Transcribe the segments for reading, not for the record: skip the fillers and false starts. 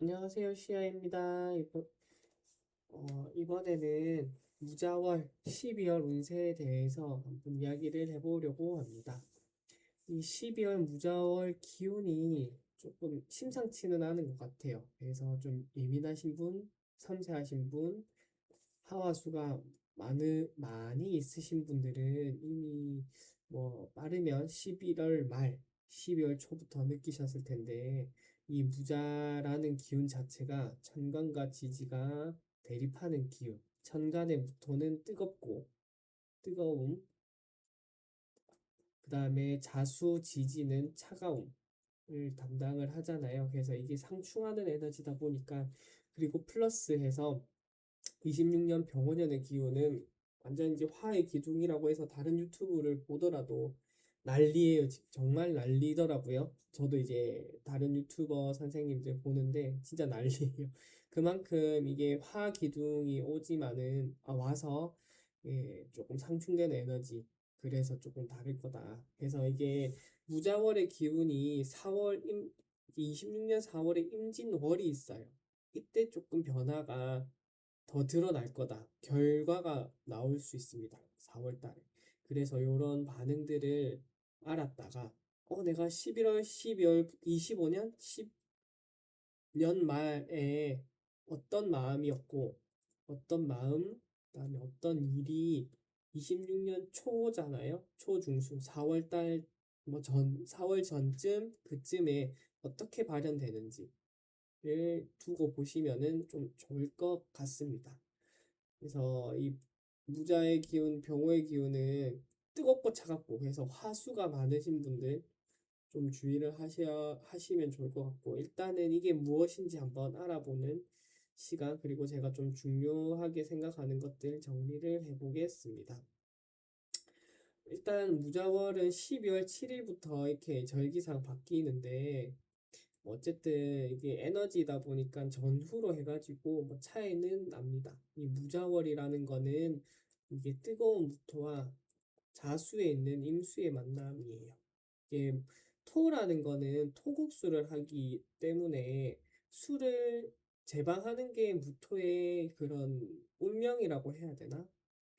안녕하세요, 시아입니다. 이번에는 무자월 12월 운세에 대해서 한번 이야기를 해보려고 합니다. 이 12월 무자월 기운이 조금 심상치는 않은 것 같아요. 그래서 좀 예민하신 분, 섬세하신 분, 하와수가 많이 있으신 분들은 이미 뭐 빠르면 11월 말, 12월 초부터 느끼셨을 텐데 이 무자라는 기운 자체가 천간과 지지가 대립하는 기운. 천간의 무토는 뜨겁고 뜨거움, 그 다음에 자수 지지는 차가움을 담당을 하잖아요. 그래서 이게 상충하는 에너지다 보니까 그리고 플러스해서 26년 병원년의 기운은 완전 이제 화의 기둥이라고 해서 다른 유튜브를 보더라도 난리예요. 정말 난리더라고요. 저도 이제 다른 유튜버 선생님들 보는데 진짜 난리예요. 그만큼 이게 화 기둥이 오지만은 와서 조금 상충되는 에너지. 그래서 조금 다를 거다. 그래서 이게 무자월의 기운이 26년 4월에 임진월이 있어요. 이때 조금 변화가 더 드러날 거다. 결과가 나올 수 있습니다. 4월 달에. 그래서 이런 반응들을 알았다가 내가 11월, 12월, 25년, 10년 말에 어떤 마음이었고 어떤 마음, 그다음에 어떤 일이 26년 초잖아요. 초중순 4월 달 뭐 4월 전쯤 그쯤에 어떻게 발현되는지 를 두고 보시면은 좀 좋을 것 같습니다. 그래서 이 무자의 기운, 병호의 기운은 뜨겁고 차갑고 그래서 화수가 많으신 분들 좀 주의를 하시면 좋을 것 같고 일단은 이게 무엇인지 한번 알아보는 시간 그리고 제가 좀 중요하게 생각하는 것들 정리를 해보겠습니다. 일단 무자월은 12월 7일부터 이렇게 절기상 바뀌는데 어쨌든 이게 에너지다 보니까 전후로 해가지고 뭐 차이는 납니다. 이 무자월이라는 거는 이게 뜨거운 무토와 자수에 있는 임수의 만남이에요. 이게 토라는 거는 토국수를 하기 때문에 수를 제방하는 게 무토의 그런 운명이라고 해야 되나?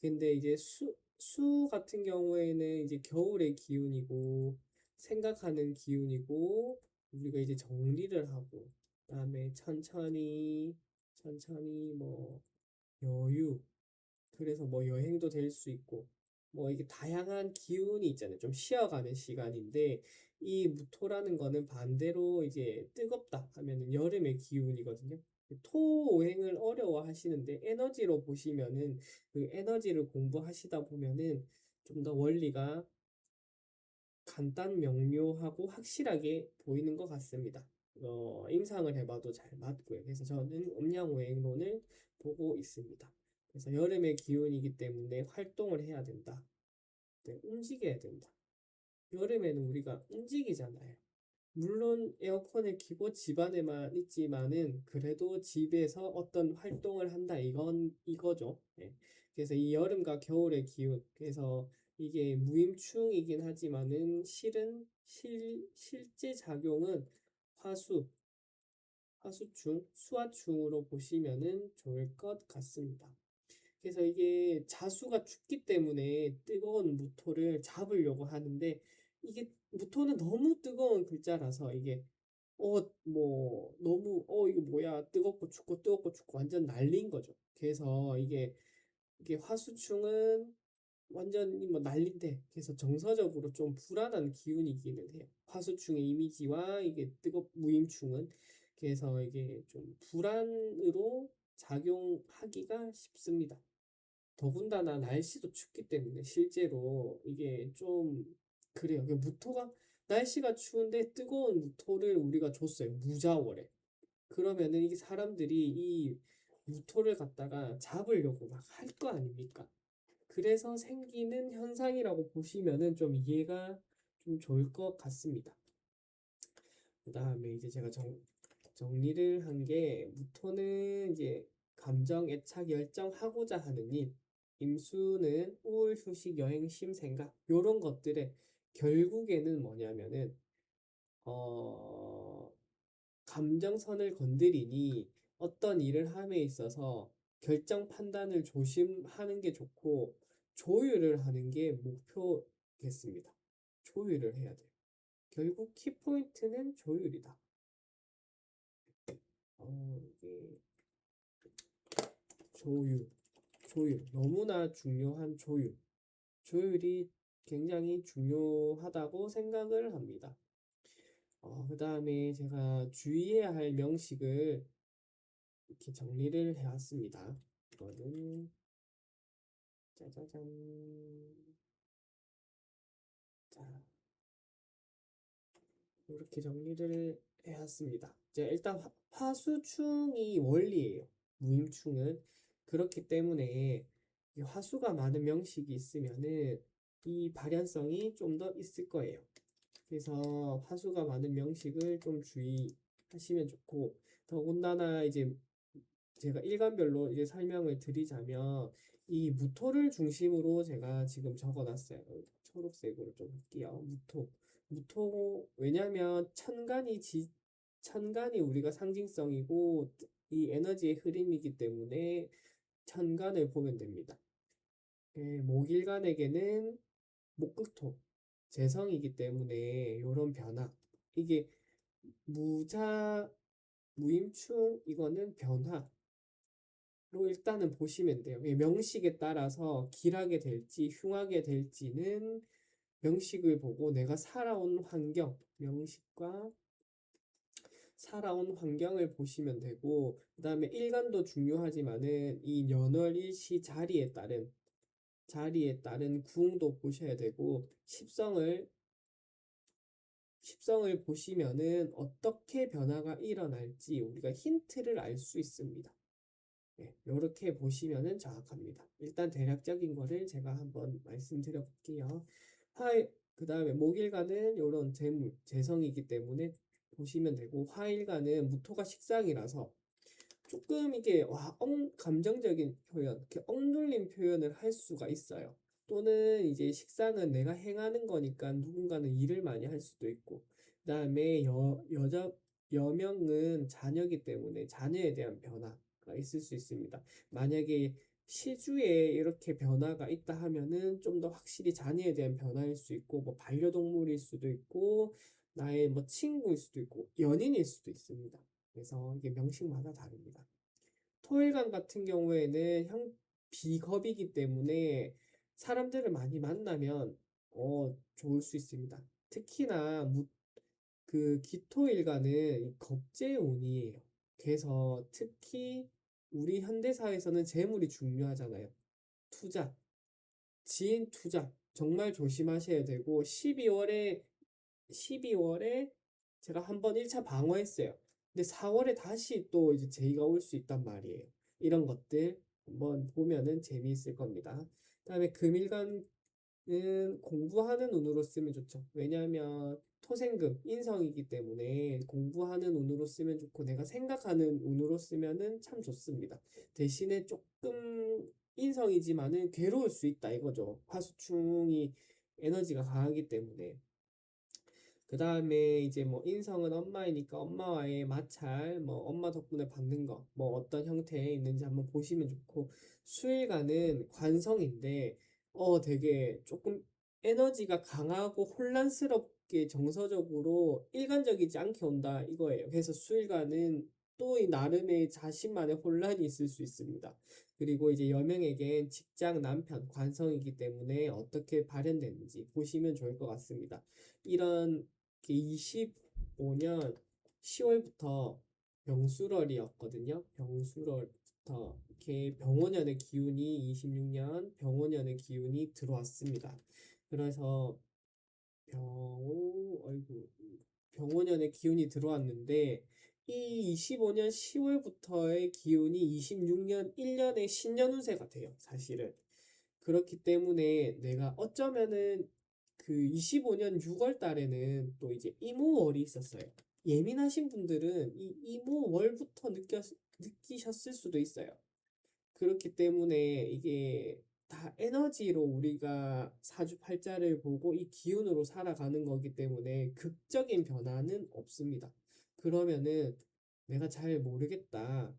근데 이제 수 같은 경우에는 이제 겨울의 기운이고 생각하는 기운이고 우리가 이제 정리를 하고 그다음에 천천히 뭐 여유 그래서 뭐 여행도 될 수 있고 뭐 이게 다양한 기운이 있잖아요. 좀 쉬어가는 시간인데 이 무토라는 거는 반대로 이제 뜨겁다 하면은 여름의 기운이거든요. 토오행을 어려워하시는데 에너지로 보시면은 그 에너지를 공부하시다 보면은 좀 더 원리가 간단 명료하고 확실하게 보이는 것 같습니다. 임상을 해봐도 잘 맞고요. 그래서 저는 음양오행론을 보고 있습니다. 그래서 여름의 기운이기 때문에 활동을 해야 된다. 네, 움직여야 된다. 여름에는 우리가 움직이잖아요. 물론 에어컨을 켜고 집안에만 있지만은 그래도 집에서 어떤 활동을 한다 이거죠. 예. 그래서 이 여름과 겨울의 기운 그래서 이게 무임충이긴 하지만은 실제 작용은 화수 화수충 수화충으로 보시면은 좋을 것 같습니다. 그래서 이게 자수가 춥기 때문에 뜨거운 무토를 잡으려고 하는데 이게 무토는 너무 뜨거운 글자라서 이게 뭐 너무 이거 뭐야 뜨겁고 춥고 완전 난리인 거죠. 그래서 이게 화수충은 완전히 뭐 난리인데 그래서 정서적으로 좀 불안한 기운이기는 해요. 화수충의 이미지와 이게 무임충은 그래서 이게 좀 불안으로 작용하기가 쉽습니다. 더군다나 날씨도 춥기 때문에 실제로 이게 좀 그래요. 무토가 날씨가 추운데 뜨거운 무토를 우리가 줬어요. 무자월에. 그러면은 이게 사람들이 이 무토를 갖다가 잡으려고 막 할 거 아닙니까? 그래서 생기는 현상이라고 보시면은 좀 이해가 좀 좋을 것 같습니다. 그 다음에 이제 제가 정리를 한 게 무토는 이제 감정, 애착, 열정하고자 하는 일, 임수는 우울, 휴식, 여행, 쉼, 생각 요런 것들에 결국에는 뭐냐면은 어 감정선을 건드리니 어떤 일을 함에 있어서 결정 판단을 조심하는 게 좋고 조율을 하는 게 목표겠습니다. 조율을 해야 돼요. 결국 키포인트는 조율이다. 이게 조율. 너무나 중요한 조율. 조율이 굉장히 중요하다고 생각을 합니다. 그 다음에 제가 주의해야 할 명식을 이렇게 정리를 해왔습니다. 이거는 짜자잔. 자, 이렇게 정리를 해왔습니다. 이제 일단 화수충이 원리예요. 무임충은. 그렇기 때문에 이 화수가 많은 명식이 있으면은 이 발현성이 좀 더 있을 거예요. 그래서 화수가 많은 명식을 좀 주의하시면 좋고, 더군다나 이제 제가 일관별로 이제 설명을 드리자면 이 무토를 중심으로 제가 지금 적어놨어요. 초록색으로 좀 할게요. 무토. 왜냐면 천간이 우리가 상징성이고 이 에너지의 흐름이기 때문에 천간을 보면 됩니다. 목일간에게는 목극토 재성이기 때문에 이런 변화, 이게 무임충, 이거는 변화로 일단은 보시면 돼요. 명식에 따라서 길하게 될지 흉하게 될지는 명식을 보고 내가 살아온 환경, 명식과 살아온 환경을 보시면 되고, 그 다음에 일간도 중요하지만은 이 연월일시 자리에 따른 구응도 보셔야 되고, 십성을 보시면은 어떻게 변화가 일어날지 우리가 힌트를 알 수 있습니다. 네, 이렇게 보시면은 정확합니다. 일단 대략적인 거를 제가 한번 말씀드려 볼게요. 그 다음에 목일간은 이런 재성이기 때문에 보시면 되고, 화일간은 무토가 식상이라서 조금 이게 감정적인 표현, 이렇게 억눌린 표현을 할 수가 있어요. 또는 이제 식상은 내가 행하는 거니까 누군가는 일을 많이 할 수도 있고, 그다음에 여명은 자녀이기 때문에 자녀에 대한 변화가 있을 수 있습니다. 만약에 시주에 이렇게 변화가 있다 하면은 좀 더 확실히 자녀에 대한 변화일 수 있고, 뭐 반려동물일 수도 있고, 나의 뭐 친구일 수도 있고, 연인일 수도 있습니다. 그래서 이게 명식마다 다릅니다. 토일관 같은 경우에는 비겁이기 때문에 사람들을 많이 만나면 좋을 수 있습니다. 특히나 그 기토일관은 겁재운이에요. 그래서 특히 우리 현대사에서는 재물이 중요하잖아요. 투자, 지인 투자 정말 조심하셔야 되고, 12월에 제가 한번 1차 방어했어요. 근데 4월에 다시 또 이제 제의가 올 수 있단 말이에요. 이런 것들 한번 보면은 재미있을 겁니다. 그다음에 금일간은 공부하는 운으로 쓰면 좋죠. 왜냐하면 토생금, 인성이기 때문에 공부하는 운으로 쓰면 좋고, 내가 생각하는 운으로 쓰면은 참 좋습니다. 대신에 조금 인성이지만은 괴로울 수 있다 이거죠. 화수충이 에너지가 강하기 때문에. 그 다음에 이제 뭐 인성은 엄마이니까 엄마와의 마찰, 뭐 엄마 덕분에 받는 거, 뭐 어떤 형태에 있는지 한번 보시면 좋고, 수일간은 관성인데 되게 조금 에너지가 강하고 혼란스럽게 정서적으로 일관적이지 않게 온다 이거예요. 그래서 수일간은 또 이 나름의 자신만의 혼란이 있을 수 있습니다. 그리고 이제 여명에겐 직장, 남편, 관성이기 때문에 어떻게 발현되는지 보시면 좋을 것 같습니다. 이런 25년 10월부터 병수월이었거든요. 병수월부터 이렇게 병원연의 기운이 26년 병원연의 기운이 들어왔습니다. 그래서 병원연의 기운이 들어왔는데, 이 25년 10월부터의 기운이 26년 1년의 신년운세가 돼요. 사실은. 그렇기 때문에 내가 어쩌면은 그 25년 6월 달에는 또 이제 이모월이 있었어요. 예민하신 분들은 이 이모월부터 느끼셨을 수도 있어요. 그렇기 때문에 이게 다 에너지로 우리가 사주팔자를 보고 이 기운으로 살아가는 거기 때문에 극적인 변화는 없습니다. 그러면은 내가 잘 모르겠다.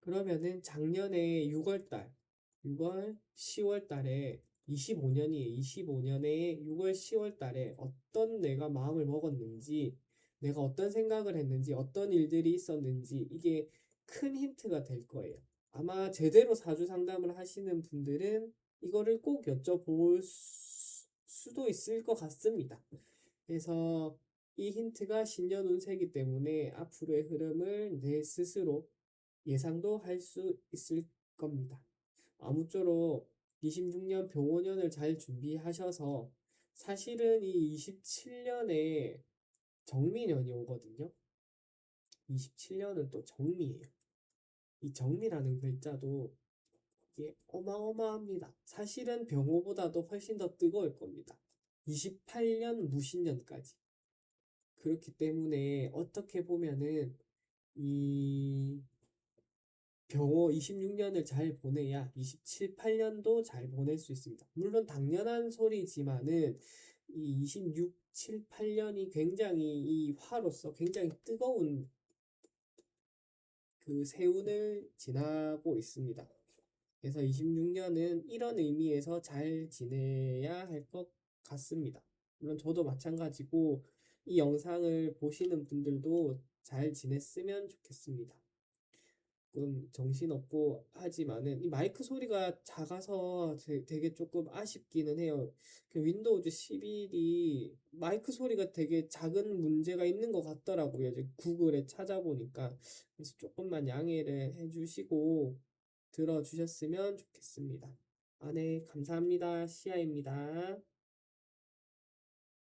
그러면은 작년에 6월, 10월 달에 25년이에요. 25년에 6월, 10월 달에 어떤 내가 마음을 먹었는지, 내가 어떤 생각을 했는지, 어떤 일들이 있었는지, 이게 큰 힌트가 될 거예요. 아마 제대로 사주 상담을 하시는 분들은 이거를 꼭 여쭤볼 수도 있을 것 같습니다. 그래서 이 힌트가 신년 운세이기 때문에 앞으로의 흐름을 내 스스로 예상도 할 수 있을 겁니다. 아무쪼록 26년 병원년을 잘 준비하셔서 사실은 이 27년에 정미년이 오거든요. 27년은 또 정미예요. 이 정미라는 글자도 이게 어마어마합니다. 사실은 병호보다도 훨씬 더 뜨거울 겁니다. 28년 무신년까지. 그렇기 때문에 어떻게 보면은 이 병호 26년을 잘 보내야 27, 8년도 잘 보낼 수 있습니다. 물론 당연한 소리지만은 이 26, 7, 8년이 굉장히 이 화로서 굉장히 뜨거운 그 세운을 지나고 있습니다. 그래서 26년은 이런 의미에서 잘 지내야 할 것 같습니다. 물론 저도 마찬가지고 이 영상을 보시는 분들도 잘 지냈으면 좋겠습니다. 조금 정신없고 하지만은 이 마이크 소리가 작아서 되게 조금 아쉽기는 해요. 그 윈도우즈 11이 마이크 소리가 되게 작은 문제가 있는 것 같더라고요. 이제 구글에 찾아보니까. 그래서 조금만 양해를 해주시고 들어주셨으면 좋겠습니다. 아, 네, 감사합니다. 시아입니다.